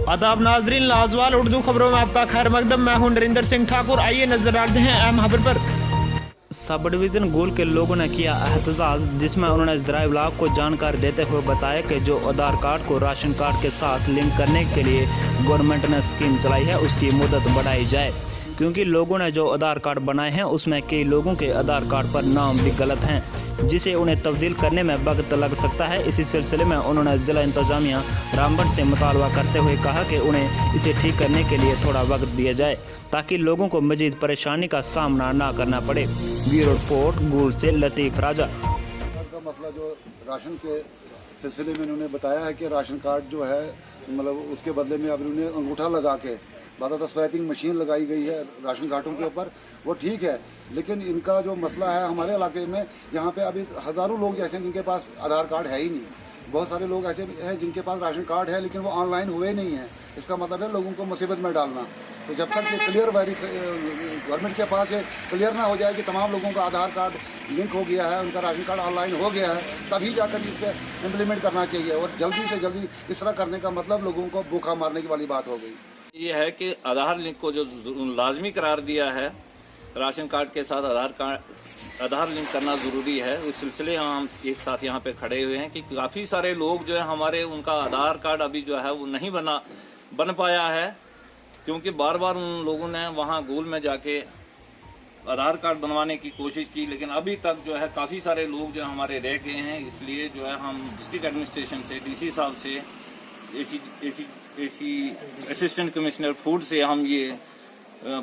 आदाब नाजरीन, लाजवाल उर्दू खबरों में आपका खैर मकदम। मैं हूं नरिंदर सिंह ठाकुर। आइए नजर डालते हैं अहम खबर पर। सब डिवीज़न गोल के लोगों ने किया एहतजाज, जिसमें उन्होंने ज़राए इब्लाग को जानकारी देते हुए बताया कि जो आधार कार्ड को राशन कार्ड के साथ लिंक करने के लिए गवर्नमेंट ने स्कीम चलाई है उसकी मुद्दत बढ़ाई जाए, क्योंकि लोगों ने जो आधार कार्ड बनाए हैं उसमें कई लोगों के आधार कार्ड पर नाम भी गलत हैं, जिसे उन्हें तब्दील करने में वक्त लग सकता है। इसी सिलसिले में उन्होंने ज़िला इंतज़ामिया रामगढ़ से मुतालबा करते हुए कहा कि उन्हें इसे ठीक करने के लिए थोड़ा वक्त दिया जाए ताकि लोगों को मज़ीद परेशानी का सामना ना करना पड़े। ब्यूरो रिपोर्ट गूल से लतीफ़ राजा। का मसला जो राशन के सिलसिले में उन्होंने बताया है कि राशन कार्ड जो है मतलब उसके बदले में अब उन्होंने अंगूठा लगा के बाकायदा स्वैपिंग मशीन लगाई गई है राशन कार्डों के ऊपर, वो ठीक है। लेकिन इनका जो मसला है हमारे इलाके में, यहाँ पे अभी हज़ारों लोग जैसे हैं जिनके पास आधार कार्ड है ही नहीं। बहुत सारे लोग ऐसे हैं जिनके पास राशन कार्ड है लेकिन वो ऑनलाइन हुए नहीं है। इसका मतलब है लोगों को मुसीबत में डालना। तो जब तक ये क्लियर गवर्नमेंट के पास ये क्लियर ना हो जाए कि तमाम लोगों का आधार कार्ड लिंक हो गया है, उनका राशन कार्ड ऑनलाइन हो गया है, तभी जाकर इस पर इम्प्लीमेंट करना चाहिए। और जल्दी से जल्दी इस तरह करने का मतलब लोगों को भूखा मारने की वाली बात हो गई। ये है कि आधार लिंक को जो लाजमी करार दिया है, राशन कार्ड के साथ आधार लिंक करना ज़रूरी है। उस सिलसिले में हम एक साथ यहाँ पे खड़े हुए हैं कि काफ़ी सारे लोग जो है हमारे उनका आधार कार्ड अभी जो है वो नहीं बन पाया है, क्योंकि बार बार उन लोगों ने वहाँ गोल में जाके आधार कार्ड बनवाने की कोशिश की, लेकिन अभी तक जो है काफ़ी सारे लोग जो हमारे रह गए हैं। इसलिए जो है हम डिस्ट्रिक्ट एडमिनिस्ट्रेशन से, डीसी साहब से, एसी असिस्टेंट कमिश्नर फूड से हम ये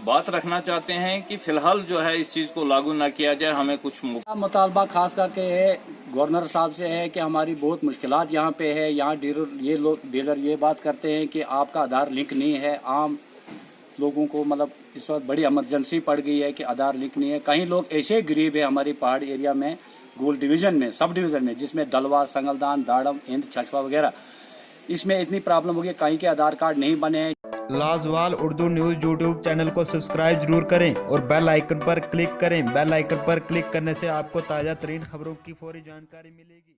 बात रखना चाहते हैं कि फिलहाल जो है इस चीज़ को लागू ना किया जाए। हमें कुछ मुतालबा खास करके है गवर्नर साहब से है कि हमारी बहुत मुश्किलात यहाँ पे है। यहाँ डीलर ये बात करते हैं कि आपका आधार लिंक नहीं है। आम लोगों को मतलब इस वक्त बड़ी इमरजेंसी पड़ गई है कि आधार लिंक नहीं है। कई लोग ऐसे गरीब है हमारी पहाड़ एरिया में, गोल डिवीजन में, सब डिवीजन में, जिसमें दलवा, संगलदान, दाड़म, इंद, छछवा वगैरह, इसमें इतनी प्रॉब्लम हो गई, कहीं के आधार कार्ड नहीं बने हैं। लाजवाल उर्दू न्यूज़ यूट्यूब चैनल को सब्सक्राइब जरूर करें और बेल आइकन पर क्लिक करें। बेल आइकन पर क्लिक करने से आपको ताज़ा तरीन खबरों की फौरी जानकारी मिलेगी।